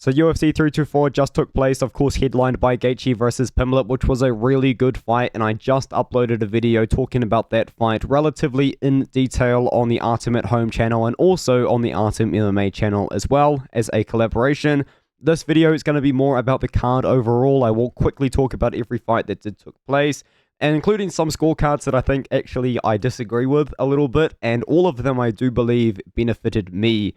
So UFC 324 just took place, of course, headlined by Gaethje versus Pimblett, which was a really good fight, and I just uploaded a video talking about that fight relatively in detail on the Artem at Home channel and also on the Artem MMA channel as well as a collaboration. This video is going to be more about the card overall. I will quickly talk about every fight that took place, and including some scorecards that I think actually I disagree with a little bit, and all of them I do believe benefited me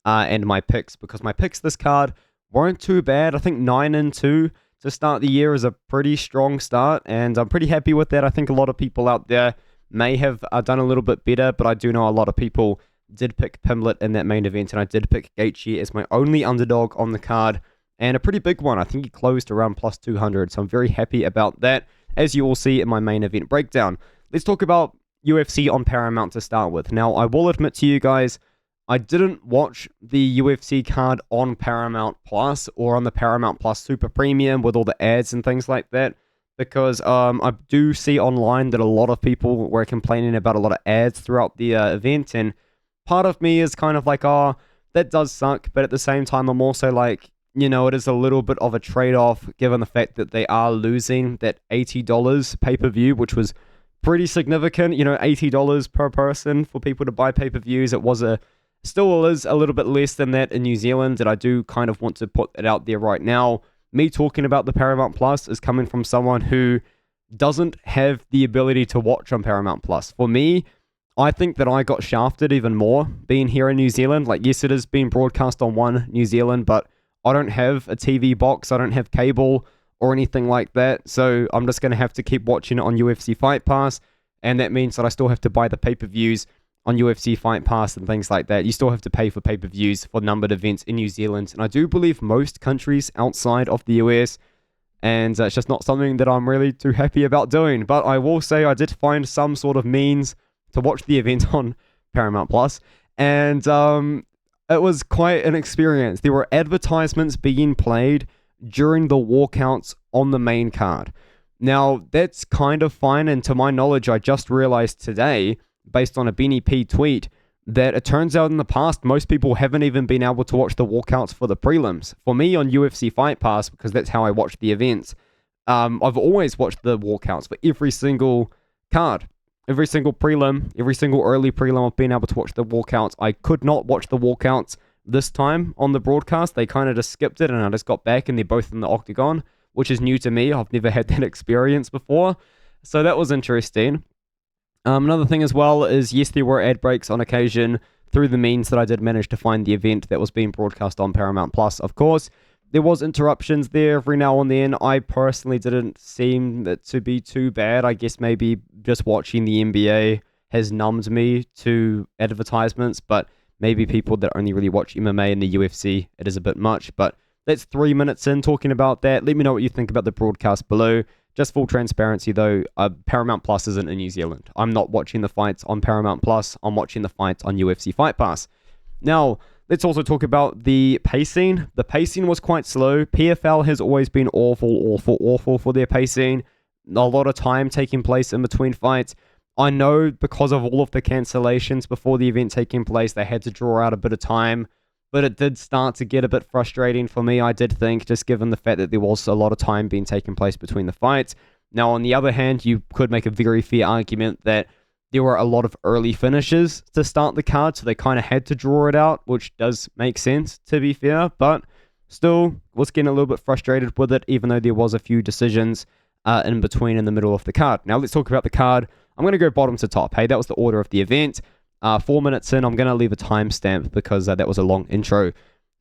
and my picks, because my picks this card weren't too bad. I think 9-2 to start the year is a pretty strong start, and I'm pretty happy with that. I think a lot of people out there may have done a little bit better, but I do know a lot of people did pick Pimblett in that main event, and I did pick Gaethje as my only underdog on the card, and a pretty big one. I think he closed around plus 200, so I'm very happy about that, as you will see in my main event breakdown. Let's talk about UFC on Paramount to start with. Now, I will admit to you guys, I didn't watch the UFC card on Paramount Plus or on the Paramount Plus Super Premium with all the ads and things like that, because I do see online that a lot of people were complaining about a lot of ads throughout the event, and part of me is kind of like, oh, that does suck, but at the same time, I'm also like, you know, it is a little bit of a trade-off given the fact that they are losing that $80 pay-per-view, which was pretty significant. You know, $80 per person for people to buy pay-per-views. It was still is a little bit less than that in New Zealand, and I do kind of want to put it out there right now. Me talking about the Paramount Plus is coming from someone who doesn't have the ability to watch on Paramount Plus. For me, I think that I got shafted even more being here in New Zealand. Like, yes, it has been broadcast on One New Zealand, but I don't have a TV box, I don't have cable or anything like that, so I'm just going to have to keep watching it on UFC Fight Pass, and that means that I still have to buy the pay-per-views on UFC Fight Pass and things like that. You still have to pay for pay-per-views for numbered events in New Zealand, and I do believe most countries outside of the US, and it's just not something that I'm really too happy about doing. But I will say I did find some sort of means to watch the event on Paramount Plus, and it was quite an experience. There were advertisements being played during the walkouts on the main card. Now, that's kind of fine, and to my knowledge, I just realized today, based on a Benny P tweet, that it turns out in the past, most people haven't even been able to watch the walkouts for the prelims. For me, on UFC Fight Pass, because that's how I watch the events, I've always watched the walkouts for every single card. Every single prelim, every single early prelim, I've been able to watch the walkouts. I could not watch the walkouts this time on the broadcast. They kind of just skipped it, and I just got back, and they're both in the octagon, which is new to me. I've never had that experience before, so that was interesting. Another thing as well is, yes, there were ad breaks on occasion through the means that I did manage to find the event that was being broadcast on Paramount Plus. Of course, there was interruptions there every now and then. I personally didn't seem that to be too bad. I guess maybe just watching the NBA has numbed me to advertisements, but maybe people that only really watch MMA and the UFC, it is a bit much. But that's 3 minutes in talking about that. Let me know what you think about the broadcast below. Just full transparency though, Paramount Plus isn't in New Zealand. I'm not watching the fights on Paramount Plus. I'm watching the fights on UFC Fight Pass. Now, let's also talk about the pacing. The pacing was quite slow. PFL has always been awful for their pacing. A lot of time taking place in between fights. I know because of all of the cancellations before the event taking place, they had to draw out a bit of time, but it did start to get a bit frustrating for me, I did think, just given the fact that there was a lot of time being taken place between the fights. Now, on the other hand, you could make a very fair argument that there were a lot of early finishes to start the card, so they kind of had to draw it out, which does make sense, to be fair, but still was getting a little bit frustrated with it, even though there was a few decisions in between in the middle of the card. Now, let's talk about the card. I'm going to go bottom to top. Hey, that was the order of the event. 4 minutes in, I'm going to leave a timestamp because that was a long intro.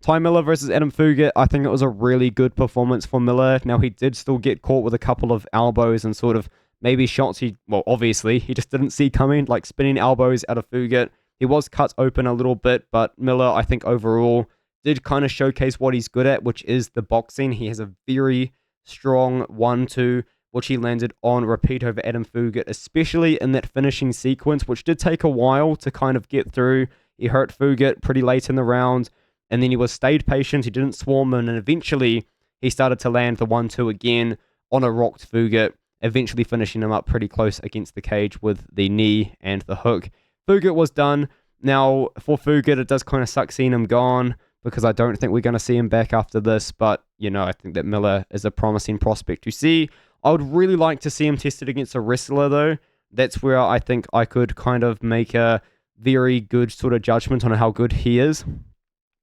Ty Miller versus Adam Fugit. I think it was a really good performance for Miller. Now, he did still get caught with a couple of elbows and sort of maybe shots obviously, he just didn't see coming, like spinning elbows out of Fugit. He was cut open a little bit, but Miller, I think overall, did kind of showcase what he's good at, which is the boxing. He has a very strong 1-2, which he landed on repeat over Adam Fugit, especially in that finishing sequence, which did take a while to kind of get through. He hurt Fugit pretty late in the round, and then he stayed patient. He didn't swarm in, and eventually he started to land the 1-2 again on a rocked Fugit, eventually finishing him up pretty close against the cage with the knee and the hook. Fugit was done. Now, for Fugit, it does kind of suck seeing him gone, because I don't think we're going to see him back after this. But, you know, I think that Miller is a promising prospect to see. I would really like to see him tested against a wrestler, though. That's where I think I could kind of make a very good sort of judgment on how good he is.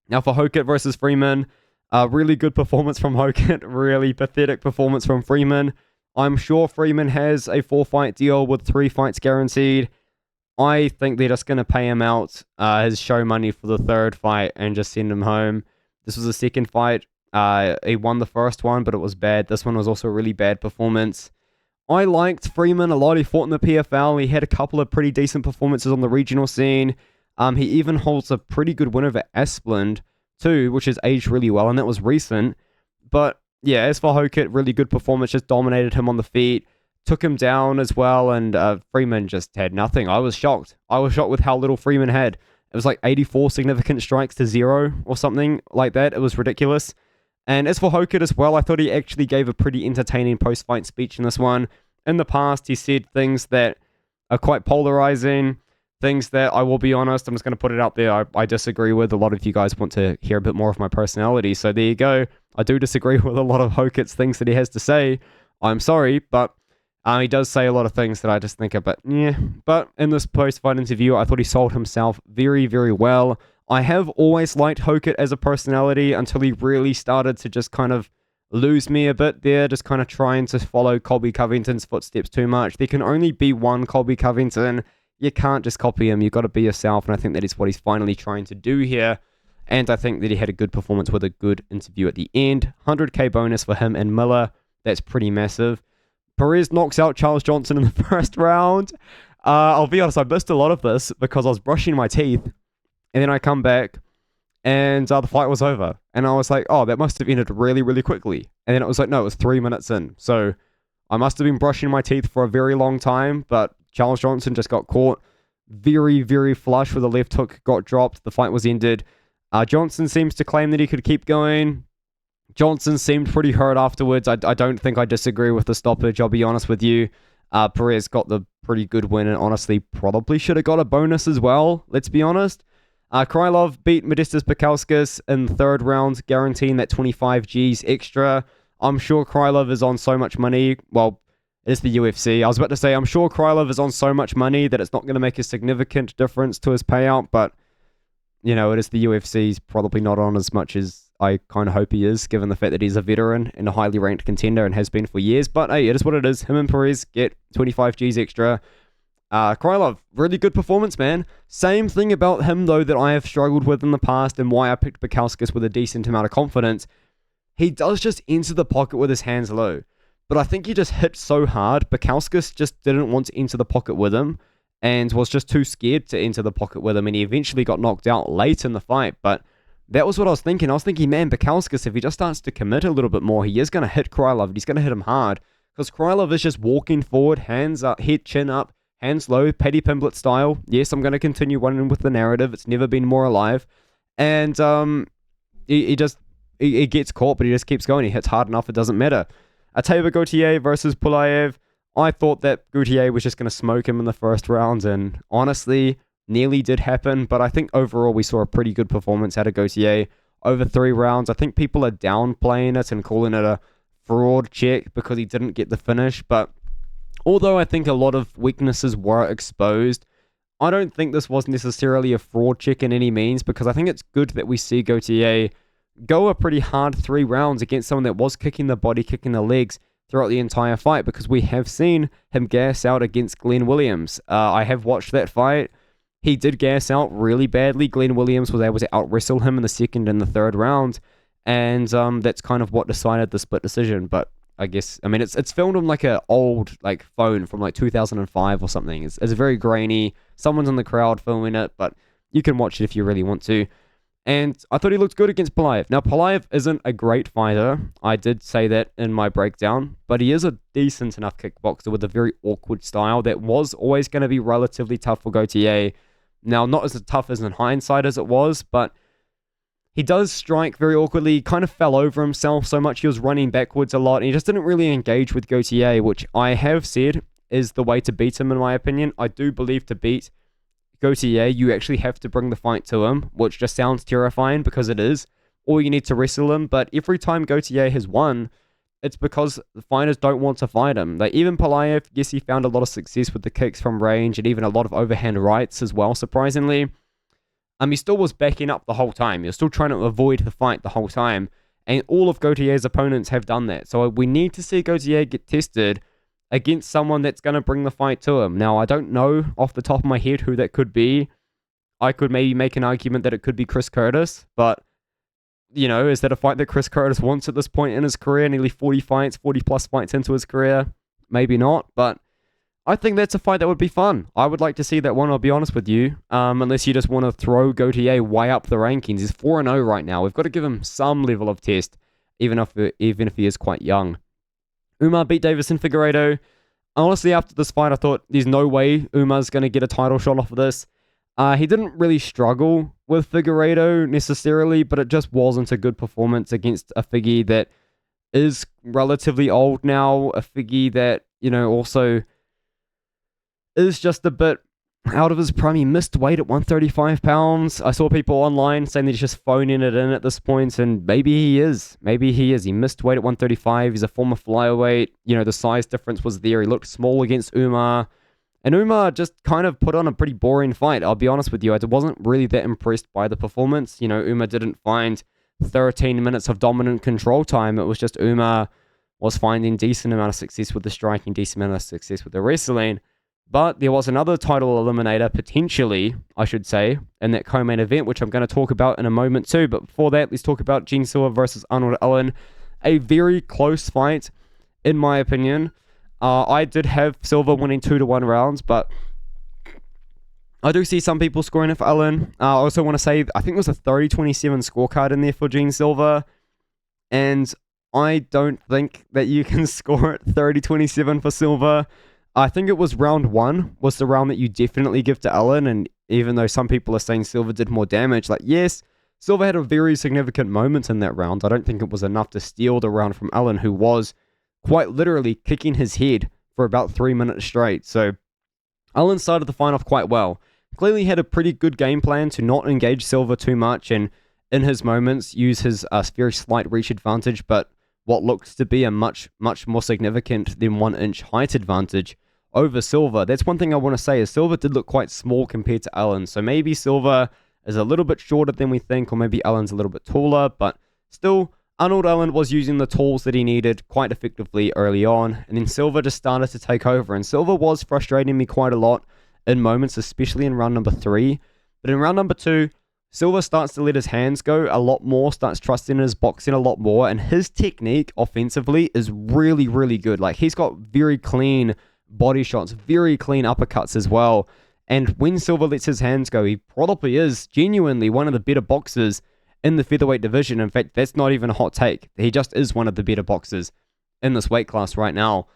Now, for Hokit versus Freeman, really good performance from Hokit, really pathetic performance from Freeman. I'm sure Freeman has a 4-fight deal with 3 fights guaranteed. I think they're just going to pay him out his show money for the 3rd fight and just send him home. This was the 2nd fight. He won the 1st one, but it was bad. This one was also a really bad performance. I liked Freeman a lot. He fought in the PFL. He had a couple of pretty decent performances on the regional scene. He even holds a pretty good win over Asplund too, which has aged really well, and that was recent. But yeah, as for Hokit, really good performance. Just dominated him on the feet. Took him down as well, and Freeman just had nothing. I was shocked. I was shocked with how little Freeman had. It was like 84 significant strikes to 0 or something like that. It was ridiculous. And as for Hokit as well, I thought he actually gave a pretty entertaining post-fight speech in this one. In the past, he said things that are quite polarizing, things that, I will be honest, I'm just going to put it out there, I disagree with. A lot of you guys want to hear a bit more of my personality, so there you go. I do disagree with a lot of Hokit's things that he has to say. I'm sorry, but he does say a lot of things that I just think a bit, yeah. But in this post-fight interview, I thought he sold himself very, very well. I have always liked Hokit as a personality until he really started to just kind of lose me a bit there, just kind of trying to follow Colby Covington's footsteps too much. There can only be one Colby Covington. You can't just copy him. You've got to be yourself, and I think that is what he's finally trying to do here. And I think that he had a good performance with a good interview at the end. 100k bonus for him and Miller. That's pretty massive. Perez knocks out Charles Johnson in the 1st round. I'll be honest, I missed a lot of this because I was brushing my teeth, and then I come back, and the fight was over. And I was like, oh, that must have ended really, really quickly. And then it was like, no, it was 3 minutes in. So I must have been brushing my teeth for a very long time, but Charles Johnson just got caught very, very flush with a left hook, got dropped. The fight was ended. Johnson seems to claim that he could keep going. Johnson seemed pretty hurt afterwards. I don't think I disagree with the stoppage, I'll be honest with you. Perez got the pretty good win and honestly probably should have got a bonus as well, let's be honest. Krylov beat Modestas Bukauskas in the 3rd round, guaranteeing that 25 Gs extra. I'm sure Krylov is on so much money. Well, it's the UFC. I was about to say, I'm sure Krylov is on so much money that it's not going to make a significant difference to his payout, but, you know, it is the UFC. He's probably not on as much as I kind of hope he is, given the fact that he's a veteran and a highly ranked contender and has been for years. But hey, it is what it is. Him and Perez get 25 Gs extra. Krylov, really good performance, man. Same thing about him, though, that I have struggled with in the past and why I picked Bukauskas with a decent amount of confidence. He does just enter the pocket with his hands low. But I think he just hit so hard, Bukauskas just didn't want to enter the pocket with him and was just too scared to enter the pocket with him, and he eventually got knocked out late in the fight. But that was what I was thinking. I was thinking, man, Bukauskas, if he just starts to commit a little bit more, he is going to hit Krylov, and he's going to hit him hard. Because Krylov is just walking forward, hands up, head, chin up, hands low, Paddy Pimblett style. Yes, I'm going to continue running with the narrative. It's never been more alive. And he gets caught, but he just keeps going. He hits hard enough, it doesn't matter. Teiba Gauthier versus Pulaev. I thought that Gauthier was just going to smoke him in the 1st round, and honestly, nearly did happen, but I think overall we saw a pretty good performance out of Gauthier over 3 rounds. I think people are downplaying it and calling it a fraud check because he didn't get the finish, but although I think a lot of weaknesses were exposed, I don't think this was necessarily a fraud check in any means, because I think it's good that we see Gauthier go a pretty hard 3 rounds against someone that was kicking the body, kicking the legs throughout the entire fight, because we have seen him gas out against Glenn Williams. I have watched that fight. He did gas out really badly. Glenn Williams was able to out-wrestle him in the 2nd and the 3rd round, and that's kind of what decided the split decision. But I guess, I mean, it's filmed on like an old like phone from like 2005 or something. It's very grainy. Someone's in the crowd filming it, but you can watch it if you really want to. And I thought he looked good against Pulaev. Now, Pulaev isn't a great fighter. I did say that in my breakdown, but he is a decent enough kickboxer with a very awkward style that was always going to be relatively tough for Gauthier. Now, not as tough as in hindsight as it was, but he does strike very awkwardly. He kind of fell over himself so much. He was running backwards a lot, and he just didn't really engage with Gauthier, which I have said is the way to beat him, in my opinion. I do believe to beat Gaethje, you actually have to bring the fight to him, which just sounds terrifying because it is. Or you need to wrestle him, but every time Gaethje has won, it's because the fighters don't want to fight him. Like, even Palaev, yes, he found a lot of success with the kicks from range and even a lot of overhand rights as well, surprisingly. He still was backing up the whole time. He was still trying to avoid the fight the whole time. And all of Gaethje's opponents have done that. So we need to see Gaethje get tested against someone that's going to bring the fight to him. Now, I don't know off the top of my head who that could be. I could maybe make an argument that it could be Chris Curtis, but, you know, is that a fight that Chris Curtis wants at this point in his career? Nearly 40 plus fights into his career? Maybe not, but I think that's a fight that would be fun. I would like to see that one, I'll be honest with you, unless you just want to throw Gaethje way up the rankings. He's 4-0 right now. We've got to give him some level of test, even if he is quite young. Umar beat Davison Figueiredo. Honestly, after this fight, I thought there's no way Umar's going to get a title shot off of this. He didn't really struggle with Figueiredo necessarily, but it just wasn't a good performance against a Figgy that is relatively old now. A Figgy that, you know, also is just a bit out of his prime. He missed weight at 135 pounds. I saw people online saying that he's just phoning it in at this point, and maybe he is. Maybe he is. He missed weight at 135. He's a former flyweight. You know, the size difference was there. He looked small against Umar. And Umar just kind of put on a pretty boring fight. I'll be honest with you. I wasn't really that impressed by the performance. You know, Umar didn't find 13 minutes of dominant control time. It was just Umar was finding decent amount of success with the striking, decent amount of success with the wrestling. But there was another title eliminator, potentially, I should say, in that co-main event, which I'm going to talk about in a moment too. But before that, let's talk about Gene Silva versus Arnold Allen. A very close fight, in my opinion. I did have Silva winning 2-1 rounds, but I do see some people scoring it for Allen. I also want to say, I think there was a 30-27 scorecard in there for Gene Silva, and I don't think that you can score it 30-27 for Silva. I think it was round 1 was the round that you definitely give to Allen, and even though some people are saying Silva did more damage, like, yes, Silva had a very significant moment in that round. I don't think it was enough to steal the round from Allen, who was quite literally kicking his head for about 3 minutes straight. So Allen started the fight off quite well. Clearly had a pretty good game plan to not engage Silva too much, and in his moments use his very slight reach advantage, but what looks to be a much more significant than 1 inch height advantage over Silva. That's one thing I want to say, is Silva did look quite small compared to Allen. So maybe Silva is a little bit shorter than we think, or maybe Allen's a little bit taller, but still, Arnold Allen was using the tools that he needed quite effectively early on, and then Silva just started to take over, and Silva was frustrating me quite a lot in moments, especially in round number 3. But in round number 2, Silva starts to let his hands go a lot more, starts trusting his boxing a lot more, and his technique offensively is really, really good. Like, he's got very clean body shots, very clean uppercuts as well. And when Silva lets his hands go, he probably is genuinely one of the better boxers in the featherweight division. In fact, that's not even a hot take. He just is one of the better boxers in this weight class right now.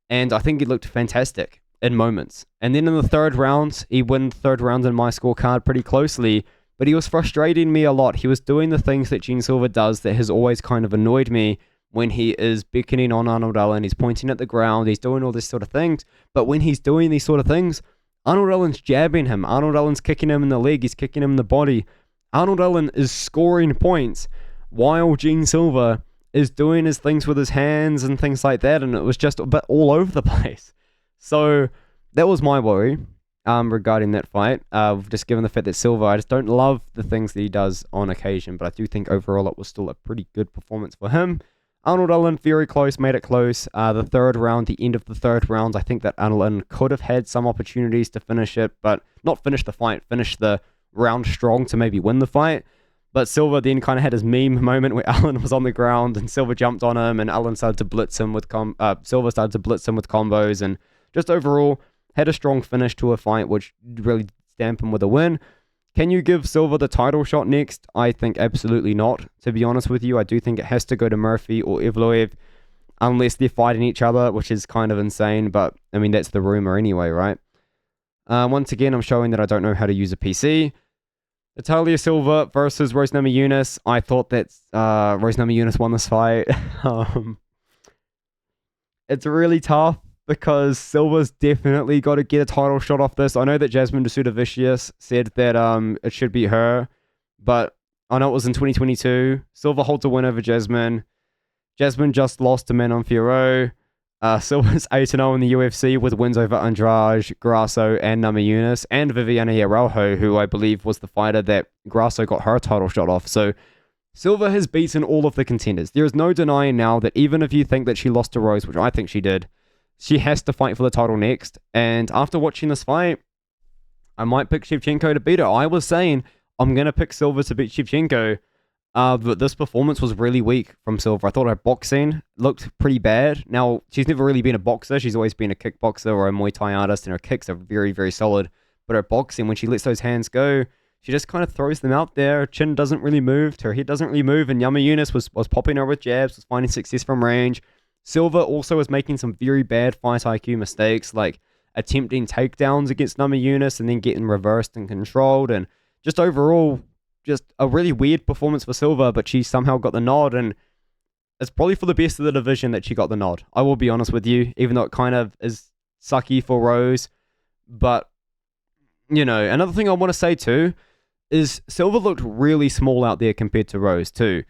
And I think he looked fantastic in moments. And then in the third round, he won the third round in my scorecard pretty closely, but he was frustrating me a lot. He was doing the things that Gene Silva does that has always kind of annoyed me when he is beckoning on Arnold Allen. He's pointing at the ground, he's doing all this sort of things, but when he's doing these sort of things, Arnold Allen's jabbing him, Arnold Allen's kicking him in the leg, he's kicking him in the body. Arnold Allen is scoring points while Gene Silva is doing his things with his hands and things like that, and it was just a bit all over the place. So that was my worry regarding that fight. Just given the fact that Silva, I just don't love the things that he does on occasion, but I do think overall it was still a pretty good performance for him. Arnold Allen, very close, made it close. The third round, the end of the third round, I think that Arnold Allen could have had some opportunities to finish it, but not finish the fight, finish the round strong to maybe win the fight. But Silva then kind of had his meme moment where Allen was on the ground and Silva jumped on him, and Allen started to blitz him with Silva started to blitz him with combos, and just overall had a strong finish to a fight, which really stamped him with a win. Can you give Silva the title shot next? I think absolutely not, to be honest with you. I do think it has to go to Murphy or Evloev, unless they're fighting each other, which is kind of insane, but I mean, that's the rumor anyway, right? Once again, I'm showing that I don't know how to use a PC. Natalia Silva versus Rose Namajunas. I thought that Rose Namajunas won this fight. It's really tough because Silva's definitely got to get a title shot off this. I know that Jasmine Vicious said that it should be her, but I know it was in 2022. Silva holds a win over Jasmine. Jasmine just lost to Manon Fiorot. Silva's 8-0 in the UFC with wins over Andrade, Grasso, and Namajunas, and Viviana Araujo, who I believe was the fighter that Grasso got her title shot off. So Silva has beaten all of the contenders. There is no denying now that even if you think that she lost to Rose, which I think she did, she has to fight for the title next. And after watching this fight, I might pick Shevchenko to beat her. I was saying I'm going to pick Silva to beat Shevchenko. But this performance was really weak from Silva. I thought her boxing looked pretty bad. Now, she's never really been a boxer. She's always been a kickboxer or a Muay Thai artist, and her kicks are very, very solid. But her boxing, when she lets those hands go, she just kind of throws them out there. Her chin doesn't really move. Her head doesn't really move. And Namajunas was popping her with jabs, was finding success from range. Silva also was making some very bad fight IQ mistakes, like attempting takedowns against Namajunas and then getting reversed and controlled. And just overall, just a really weird performance for Silva, but she somehow got the nod, and it's probably for the best of the division that she got the nod. I will be honest with you, even though it kind of is sucky for Rose. But, you know, another thing I want to say too is Silva looked really small out there compared to Rose too.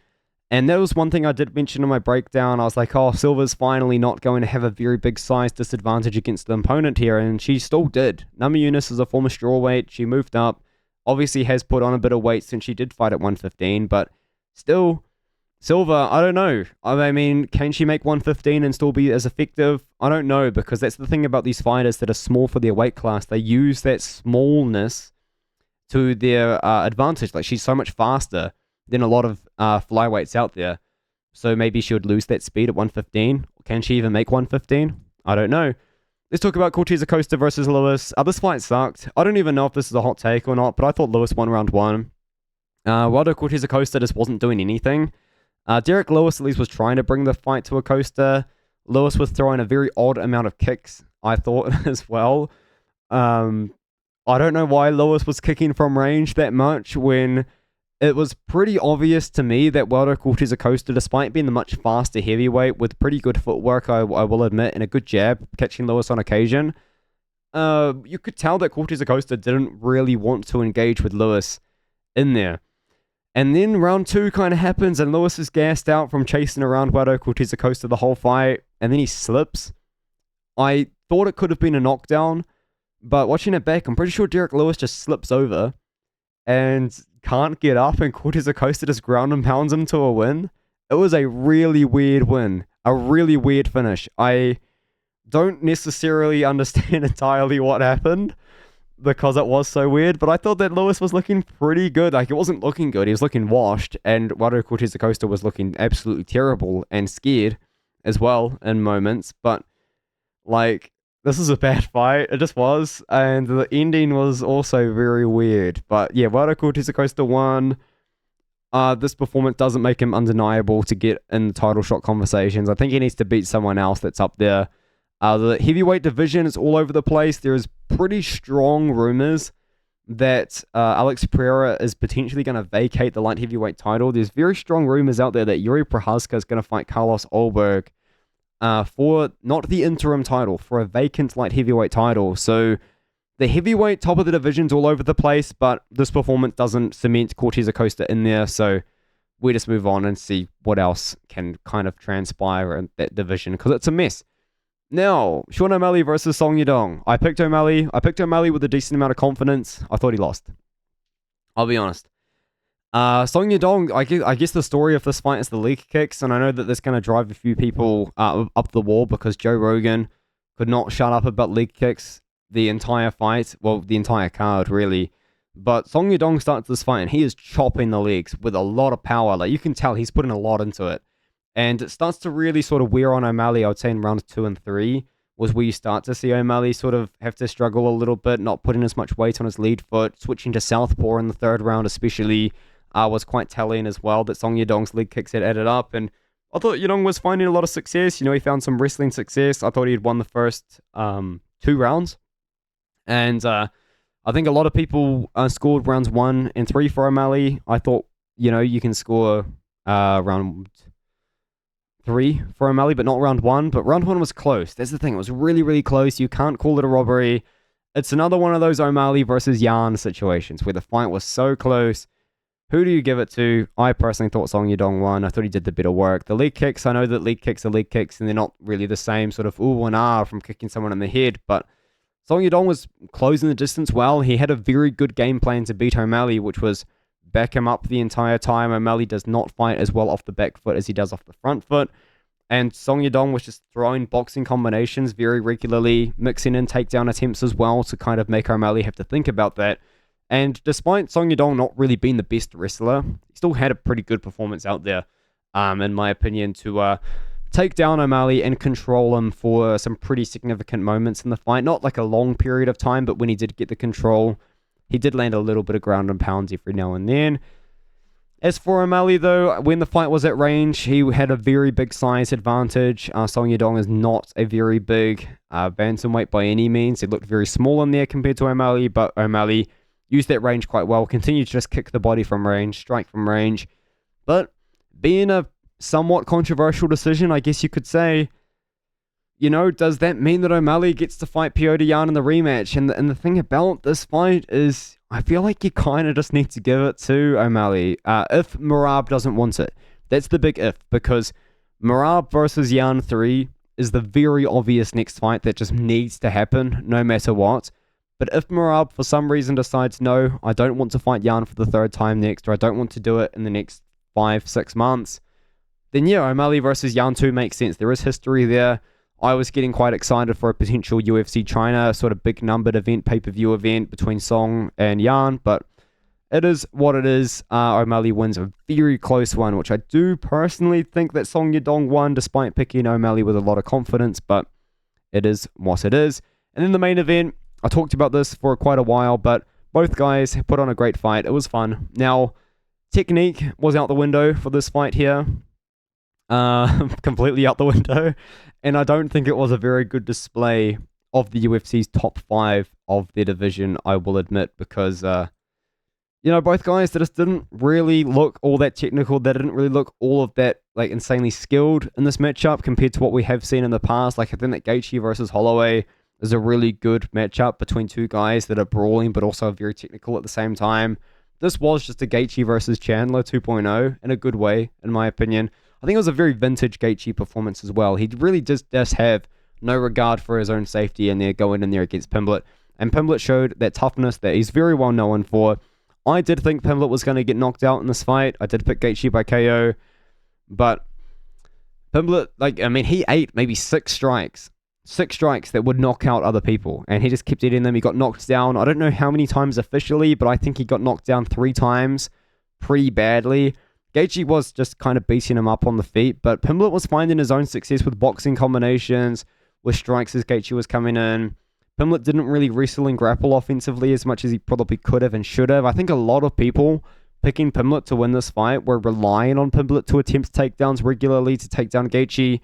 And that was one thing I did mention in my breakdown. I was like, oh, Silva's finally not going to have a very big size disadvantage against the opponent here, and she still did. Namajunas is a former strawweight. She moved up. Obviously has put on a bit of weight since she did fight at 115, but still, Silva, I don't know. I mean, can she make 115 and still be as effective? I don't know, because that's the thing about these fighters that are small for their weight class. They use that smallness to their advantage. Like, she's so much faster than a lot of flyweights out there. So maybe she would lose that speed at 115. Can she even make 115? I don't know. Let's talk about Cortez Acosta versus Lewis. This fight sucked. I don't even know if this is a hot take or not, but I thought Lewis won round one. Waldo Cortez Acosta just wasn't doing anything. Derek Lewis at least was trying to bring the fight to Acosta. Lewis was throwing a very odd amount of kicks, I thought, as well. I don't know why Lewis was kicking from range that much when it was pretty obvious to me that Waldo Cortez Acosta, despite being the much faster heavyweight with pretty good footwork, I will admit, and a good jab, catching Lewis on occasion, you could tell that Cortez Acosta didn't really want to engage with Lewis in there. And then round two kind of happens, and Lewis is gassed out from chasing around Waldo Cortez Acosta the whole fight, and then he slips. I thought it could have been a knockdown, but watching it back, I'm pretty sure Derek Lewis just slips over and can't get up, and Cortez Acosta just ground and pounds him to a win. It was a really weird win. A really weird finish. I don't necessarily understand entirely what happened because it was so weird, but I thought that Lewis was looking pretty good. Like, it wasn't looking good. He was looking washed, and Waldo Cortez Acosta was looking absolutely terrible and scared as well in moments. But, like, this is a bad fight. It just was. And the ending was also very weird. But yeah, Waldo Cortez Acosta won. This performance doesn't make him undeniable to get in the title shot conversations. I think he needs to beat someone else that's up there. The heavyweight division is all over the place. There is pretty strong rumors that Alex Pereira is potentially going to vacate the light heavyweight title. There's very strong rumors out there that Yuri Prochazka is going to fight Carlos Ulberg for not the interim title, for a vacant light heavyweight title. So the heavyweight top of the division's all over the place, but this performance doesn't cement Cortez Acosta in there. So we just move on and see what else can kind of transpire in that division, because it's a mess. Now, Sean O'Malley versus Song Yadong. I picked O'Malley. I picked O'Malley with a decent amount of confidence. I thought he lost. I'll be honest. Song Yadong, I guess the story of this fight is the leg kicks, and I know that that's going to drive a few people up the wall because Joe Rogan could not shut up about leg kicks the entire fight. Well, the entire card, really. But Song Yadong starts this fight, and he is chopping the legs with a lot of power. Like, you can tell he's putting a lot into it. And it starts to really sort of wear on O'Malley, I would say, in rounds 2 and 3, was where you start to see O'Malley sort of have to struggle a little bit, not putting as much weight on his lead foot, switching to southpaw in the third round especially, was quite telling as well that Song Yadong's leg kicks had added up. And I thought Yadong was finding a lot of success. You know, he found some wrestling success. I thought he had won the first 2 rounds. And I think a lot of people scored rounds 1 and 3 for O'Malley. I thought, you know, you can score round 3 for O'Malley, but not round 1. But round 1 was close. That's the thing. It was really, really close. You can't call it a robbery. It's another one of those O'Malley versus Yan situations where the fight was so close. Who do you give it to? I personally thought Song Yadong won. I thought he did the better work. The leg kicks, I know that leg kicks are leg kicks and they're not really the same sort of ooh and ah from kicking someone in the head, but Song Yadong was closing the distance well. He had a very good game plan to beat O'Malley, which was back him up the entire time. O'Malley does not fight as well off the back foot as he does off the front foot. And Song Yadong was just throwing boxing combinations very regularly, mixing in takedown attempts as well to kind of make O'Malley have to think about that. And despite Song Yadong not really being the best wrestler, he still had a pretty good performance out there, in my opinion, to take down O'Malley and control him for some pretty significant moments in the fight. Not like a long period of time, but when he did get the control, he did land a little bit of ground and pounds every now and then. As for O'Malley, though, when the fight was at range, he had a very big size advantage. Song Yadong is not a very big bantamweight by any means. He looked very small in there compared to O'Malley, but O'Malley used that range quite well, continued to just kick the body from range, strike from range. But being a somewhat controversial decision, I guess you could say, you know, does that mean that O'Malley gets to fight Petr Yan in the rematch? And the thing about this fight is, I feel like you kind of just need to give it to O'Malley if Merab doesn't want it. That's the big if, because Merab versus Yan 3 is the very obvious next fight that just needs to happen no matter what. But if Merab for some reason decides, no, I don't want to fight Yan for the third time next, or I don't want to do it in the next 5-6 months, then yeah, O'Malley versus Yan 2 makes sense. There is history there. I was getting quite excited for a potential UFC China sort of big numbered event, pay-per-view event between Song and Yan, but it is what it is. O'Malley wins a very close one, which I do personally think that Song Yadong won, despite picking O'Malley with a lot of confidence, but it is what it is. And then the main event, I talked about this for quite a while, but both guys put on a great fight. It was fun. Now, technique was out the window for this fight here. Completely out the window. And I don't think it was a very good display of the UFC's top 5 of their division, I will admit, because, you know, both guys that just didn't really look all that technical. They didn't really look all of that, like, insanely skilled in this matchup compared to what we have seen in the past. Like, I think that Gaethje versus Holloway is a really good matchup between two guys that are brawling but also very technical at the same time. This was just a Gaethje versus Chandler 2.0 in a good way, in my opinion. I think it was a very vintage Gaethje performance as well. He really just does have no regard for his own safety and they're going in there against Pimblett. And Pimblett showed that toughness that he's very well known for. I did think Pimblett was going to get knocked out in this fight. I did pick Gaethje by KO. But Pimblett, like, I mean, he ate maybe 6 strikes. 6 strikes that would knock out other people, and he just kept eating them. He got knocked down, I don't know how many times officially, but I think he got knocked down 3 times pretty badly. Gaethje was just kind of beating him up on the feet, but Pimblett was finding his own success with boxing combinations, with strikes as Gaethje was coming in. Pimblett didn't really wrestle and grapple offensively as much as he probably could have and should have. I think a lot of people picking Pimblett to win this fight were relying on Pimblett to attempt takedowns regularly to take down Gaethje.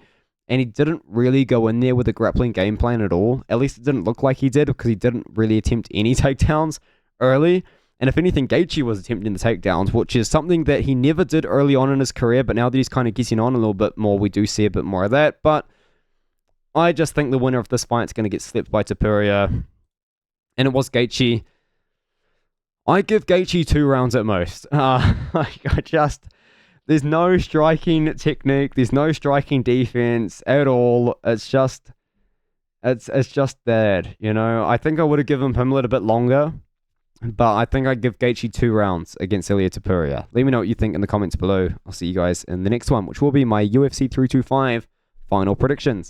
And he didn't really go in there with a grappling game plan at all. At least it didn't look like he did, because he didn't really attempt any takedowns early. And if anything, Gaethje was attempting the takedowns, which is something that he never did early on in his career. But now that he's kind of getting on a little bit more, we do see a bit more of that. But I just think the winner of this fight is going to get slipped by Topuria. And it was Gaethje. I give Gaethje 2 rounds at most. There's no striking technique. There's no striking defense at all. It's just bad, you know. I think I would have given Pimblett a bit longer, but I think I'd give Gaethje 2 rounds against Ilia Topuria. Let me know what you think in the comments below. I'll see you guys in the next one, which will be my UFC 325 final predictions.